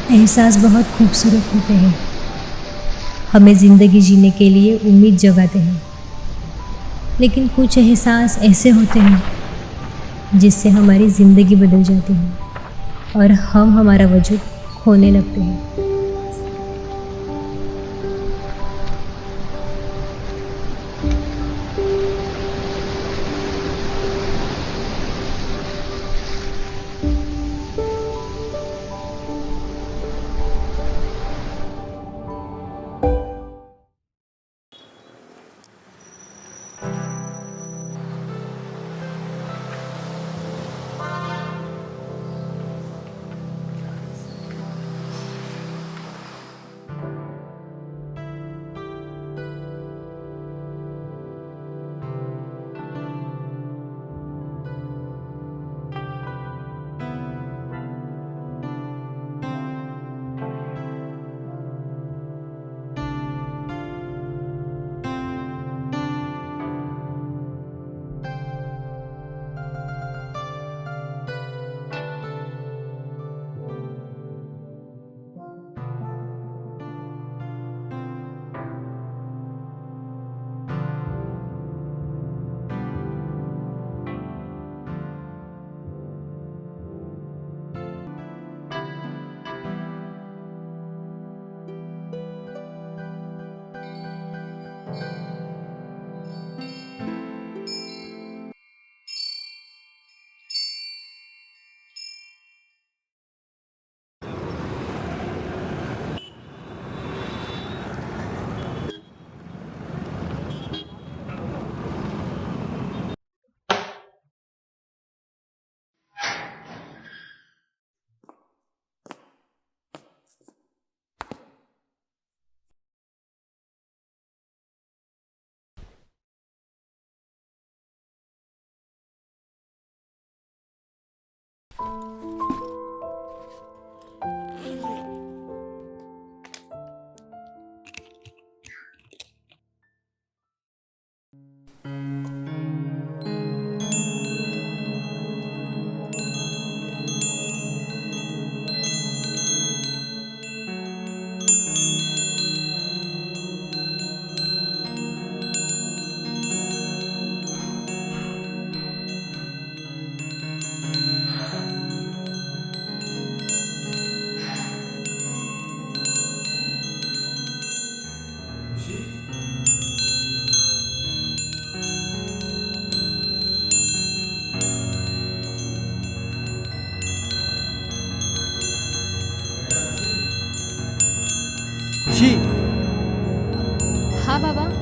एहसास बहुत खूबसूरत होते हैं, हमें ज़िंदगी जीने के लिए उम्मीद जगाते हैं। लेकिन कुछ एहसास ऐसे होते हैं जिससे हमारी ज़िंदगी बदल जाती है और हम हमारा वजूद खोने लगते हैं। खुशी। हाँ बाबा।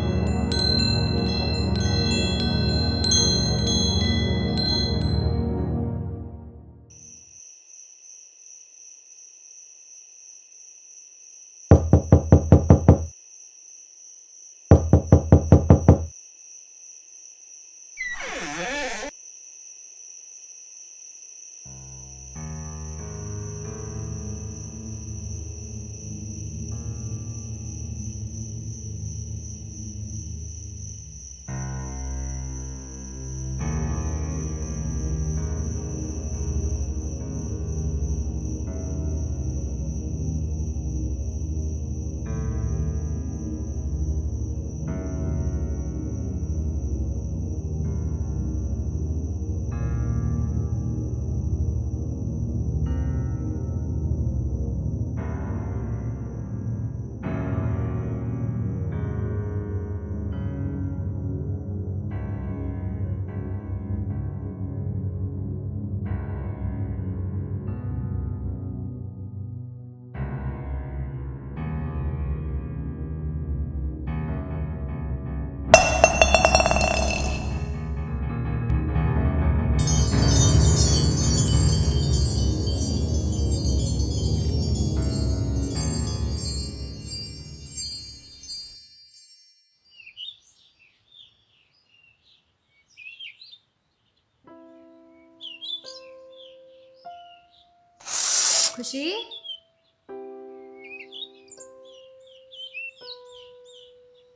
खुशी,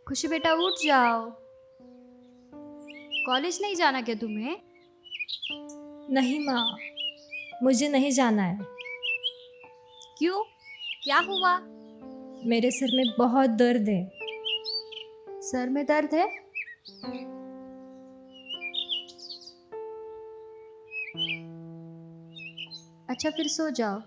खुशी बेटा उठ जाओ। कॉलेज नहीं जाना क्या तुम्हें? नहीं माँ, मुझे नहीं जाना है। क्यों? क्या हुआ? मेरे सर में बहुत दर्द है। सर में दर्द है? अच्छा फिर सो जाओ।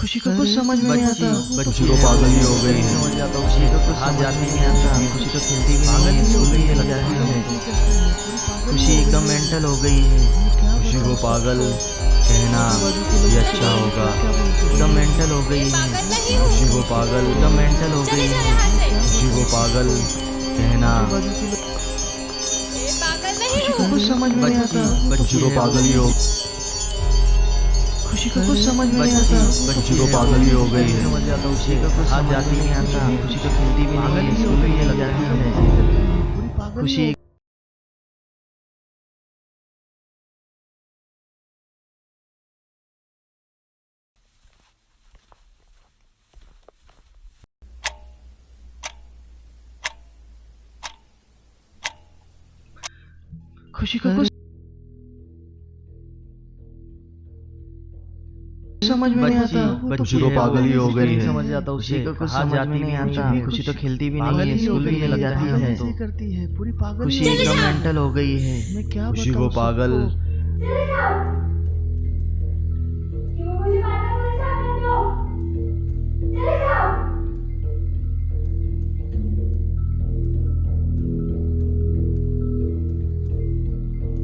खुशी को कुछ समझ में नहीं आता। खुशी को पागल ही हो गई है। समझ जाता खुशी को कुछ समझ में नहीं आता। खुशी तो खेलती भी नहीं है, स्कूल में लग जाती है। खुशी एकदम मेंटल हो गई है। खुशी को पागल कहना ये अच्छा होगा। एकदम मेंटल हो गई है। खुशी को पागल एकदम मेंटल हो गई है। खुशी को पागल कहना खुशी को कुछ समझ में नहीं आता। खुशी को पागल ही हो। खुशी का कुछ समझ में नहीं आता। खुशी को पागल ही हो गई है। समझ आता खुशी का कुछ समझ जाती नहीं आता। खुशी तो खेलती भी नहीं है, स्कूल में ये लग जाती है खुशी। खुशी का कुछ समझ में नहीं आता। खुशी को पागल ही हो गई है। समझ जाता खुशी का कुछ समझ में नहीं आता। खुशी तो खेलती भी नहीं है, स्कूल में ये लग जाती है खुशी एकदम मेंटल हो गई है। मैं क्या खुशी को पागल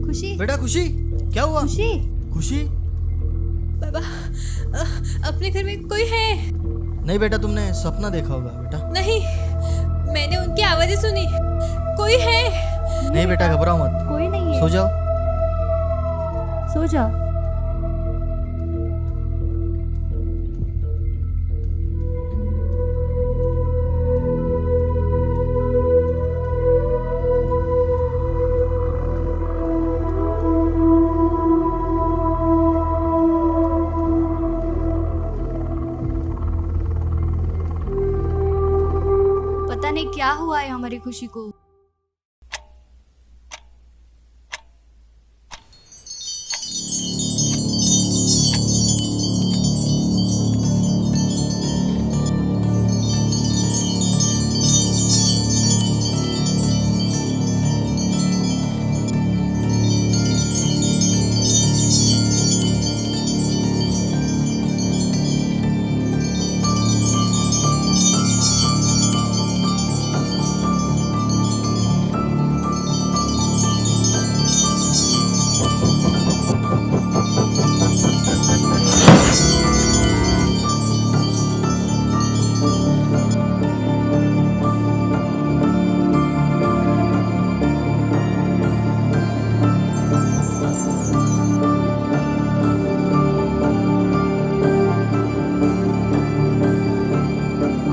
खुशी बेटा खुशी, क्या हुआ? खुशी खुशी बाबा, अपने घर में कोई है? नहीं बेटा, तुमने सपना देखा होगा बेटा। नहीं, मैंने उनकी आवाजें सुनी। कोई है? नहीं बेटा, घबराओ मत, कोई नहीं है। सो जाओ। सो जाओ। पता नहीं क्या हुआ है हमारी खुशी को।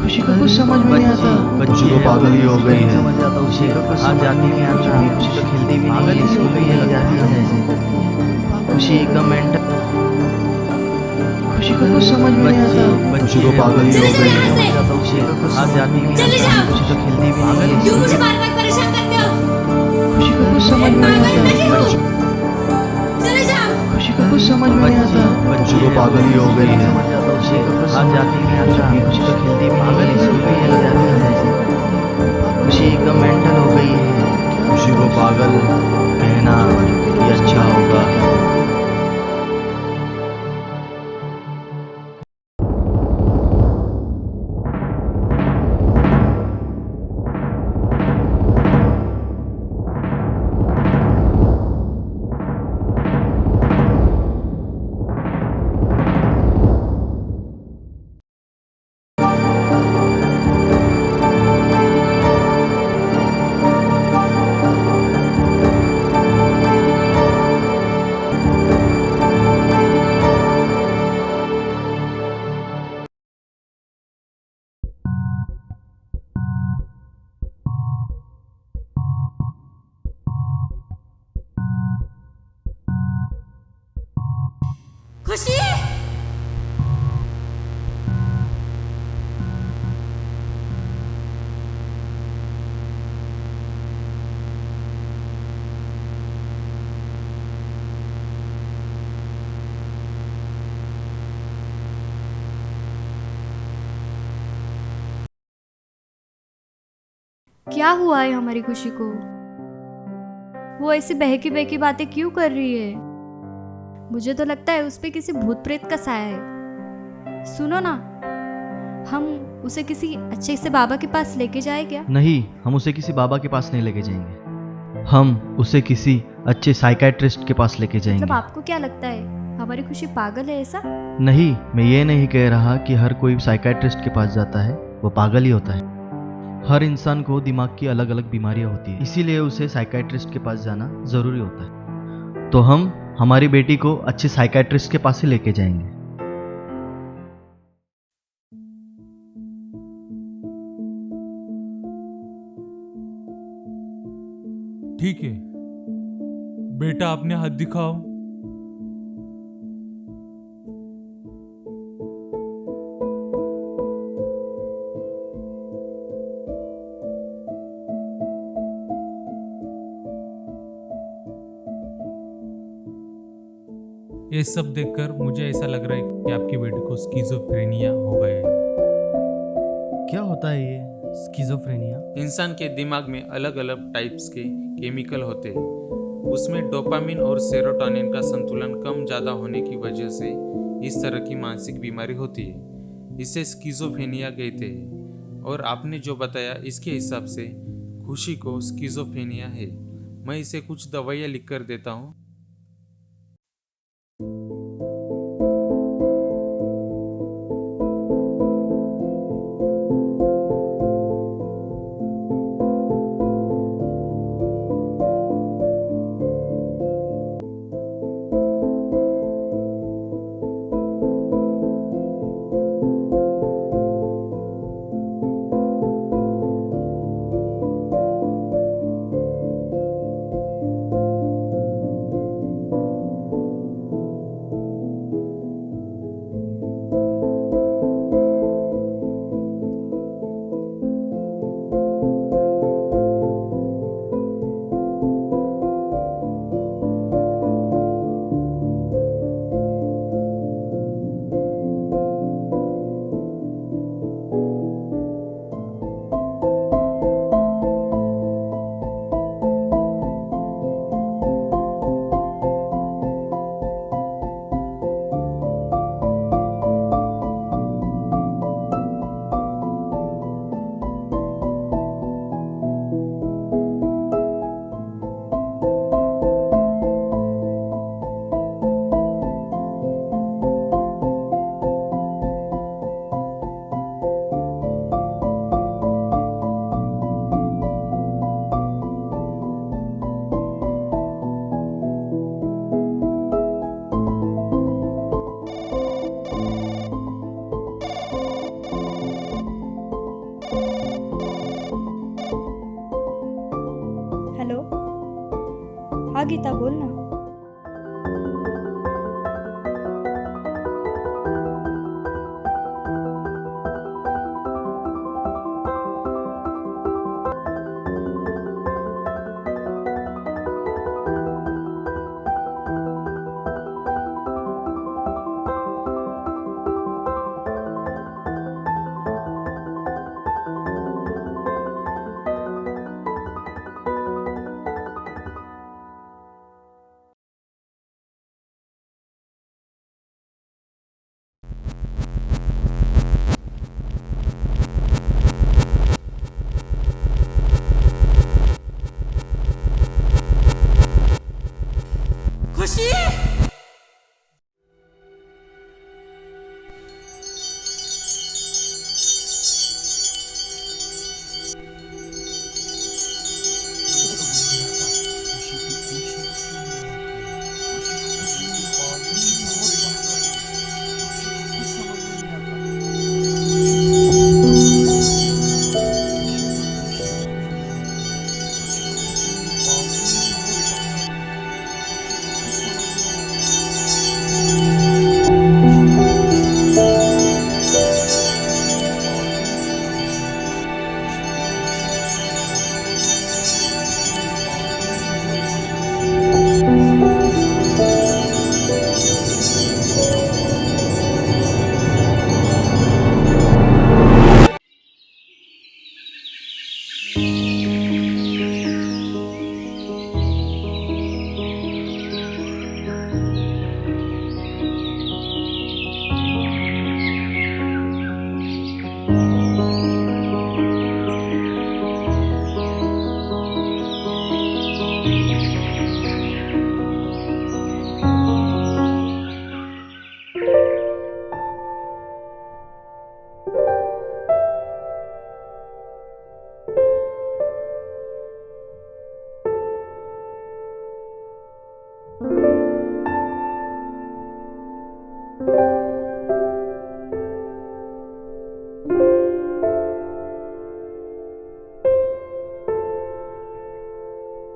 खुशी का कुछ समझ में नहीं आता। खुशी को पागल ही हो गई है। समझ जाता खुशी का कुछ समझ जाती नहीं आता। खुशी तो खेलती भी नहीं है, स्कूल में ये लग जाती है खुशी एकदम मेंटल। खुशी का कुछ समझ में नहीं आता। खुशी को पागल ही हो गई है। समझ जाता खुशी का कुछ समझ जाती नहीं आता। खुशी तो खेलती भी नहीं है, क्यों मुझे बार बार परेशान करते हो? खुशी का कुछ समझ में नहीं आता। चले जाओ। खुशी का कुछ समझ में नहीं आता। खुशी को पागल ही हो गई है। समझ जाता खुशी का कुछ समझ जाती नहीं आता। खुशी तो खेलती भी नहीं है, स्कूल में ये लग जाती है खुशी एकदम मेंटल हो गई है। खुशी को पागल कहना ये अच्छा होगा। खुशी, क्या हुआ है हमारी खुशी को? वो ऐसी बहकी बहकी बातें क्यों कर रही है? मुझे तो लगता है उस पे किसी भूत प्रेत का साया है। सुनो ना, हम उसे किसी अच्छे से बाबा के पास लेके जाए क्या? नहीं, हम उसे किसी बाबा के पास नहीं लेके जाएंगे। हम उसे किसी अच्छे साइकियाट्रिस्ट के पास लेके जाएंगे। मतलब आपको क्या लगता है हमारी खुशी पागल है ऐसा? नहीं, मैं ये नहीं कह रहा कि हर कोई साइकियाट्रिस्ट के पास जाता है वो पागल ही होता है। हर इंसान को दिमाग की अलग अलग बीमारियां होती है, इसीलिए उसे साइकियाट्रिस्ट के पास जाना जरूरी होता है। तो हम हमारी बेटी को अच्छे साइकेट्रिस्ट के पास ही लेके जाएंगे। ठीक है बेटा, अपने हाथ दिखाओ। ये सब देखकर मुझे ऐसा लग रहा है कि आपकी बेटी को स्किज़ोफ्रेनिया हो गया है। क्या होता है ये स्किज़ोफ्रेनिया? इंसान के दिमाग में अलग अलग टाइप्स के केमिकल होते हैं। उसमें डोपामिन और सेरोटोनिन का संतुलन कम ज़्यादा होने की वजह से इस तरह की मानसिक बीमारी होती है। इसे स्किज़ोफ्रेनिया कहते हैं। और आपने जो बताया इसके हिसाब से खुशी को स्किज़ोफ्रेनिया है। मैं इसे कुछ दवाइयाँ लिख कर देता हूँ।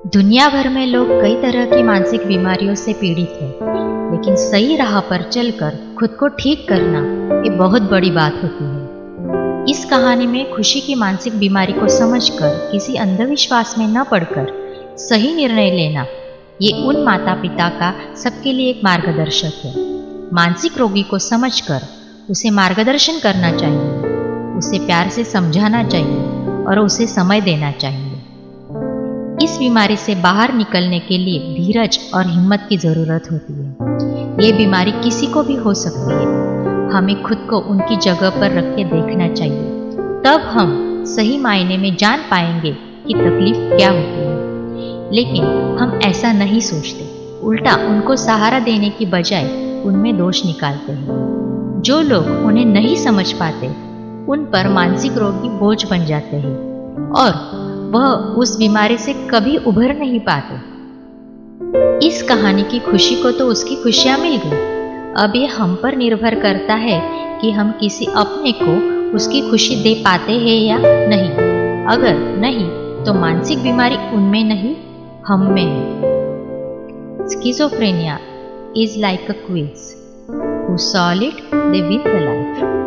दुनिया भर में लोग कई तरह की मानसिक बीमारियों से पीड़ित हैं, लेकिन सही राह पर चलकर खुद को ठीक करना ये बहुत बड़ी बात होती है। इस कहानी में खुशी की मानसिक बीमारी को समझकर किसी अंधविश्वास में न पड़कर सही निर्णय लेना, ये उन माता पिता का सबके लिए एक मार्गदर्शक है। मानसिक रोगी को समझकर उसे मार्गदर्शन करना चाहिए, उसे प्यार से समझाना चाहिए और उसे समय देना चाहिए। इस बीमारी से बाहर निकलने के लिए धीरज और हिम्मत की ज़रूरत होती है। ये बीमारी किसी को भी हो सकती है। हमें खुद को उनकी जगह पर रख के देखना चाहिए, तब हम सही मायने में जान पाएंगे कि तकलीफ क्या होती है। लेकिन हम ऐसा नहीं सोचते, उल्टा उनको सहारा देने की बजाय उनमें दोष निकालते हैं। जो लोग उन्हें नहीं समझ पाते, उन पर मानसिक रोगी बोझ बन जाते हैं और वह उस बीमारी से कभी उभर नहीं पाते। इस कहानी की खुशी को तो उसकी खुशियां मिल गई। अब ये हम पर निर्भर करता है कि हम किसी अपने को उसकी खुशी दे पाते हैं या नहीं। अगर नहीं तो मानसिक बीमारी उनमें नहीं, हम में है। Schizophrenia is like a quiz. Who solve it, they win the life.